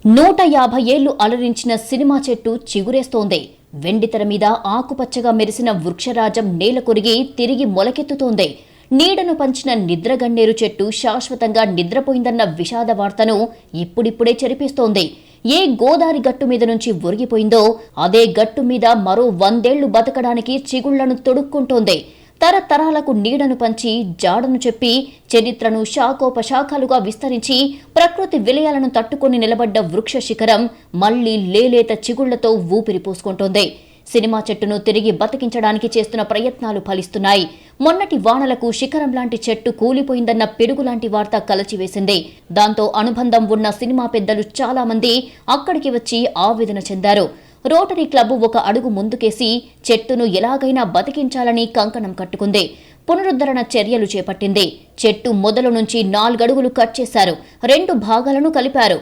150 ఏళ్లు అలరించిన సినిమా చెట్టు చిగురేస్తోంది. వెండితెర మీద ఆకుపచ్చగా మెరిసిన వృక్షరాజం నేల కొరిగి తిరిగి మొలకెత్తుతోంది. నీడను పంచిన నిద్రగన్నేరు చెట్టు శాశ్వతంగా నిద్రపోయిందన్న విషాద వార్తను ఇప్పుడిప్పుడే చెరిపిస్తోంది. ఏ గోదారి గట్టు మీద నుంచి ఒరిగిపోయిందో అదే గట్టు మీద మరో 100 ఏళ్లు బతకడానికి చిగుళ్లను తొడుక్కుంటోంది. తరతరాలకు నీడను పంచి జాడను చెప్పి చరిత్రను శాఖోపశాఖలుగా విస్తరించి ప్రకృతి విలయాలను తట్టుకొని నిలబడ్డ వృక్ష శిఖరం మళ్లీ లేలేత చిగుళ్లతో ఊపిరి పోసుకుంటోంది. సినిమా చెట్టును తిరిగి బతికించడానికి చేస్తున్న ప్రయత్నాలు ఫలిస్తున్నాయి. మొన్నటి వానలకు శిఖరం లాంటి చెట్టు కూలిపోయిందన్న పిడుగులాంటి వార్త కలచివేసింది. దాంతో అనుబంధం ఉన్న సినిమా పెద్దలు చాలా మంది అక్కడికి వచ్చి ఆవేదన చెందారు. రోటరీ క్లబ్ ఒక అడుగు ముందుకేసి చెట్టును ఎలాగైనా బతికించాలని కంకణం కట్టుకుంది. పునరుద్ధరణ చర్యలు చేపట్టింది. చెట్టు మొదలు నుంచి 4 అడుగులు కట్ చేశారు. 2 భాగాలను కలిపారు.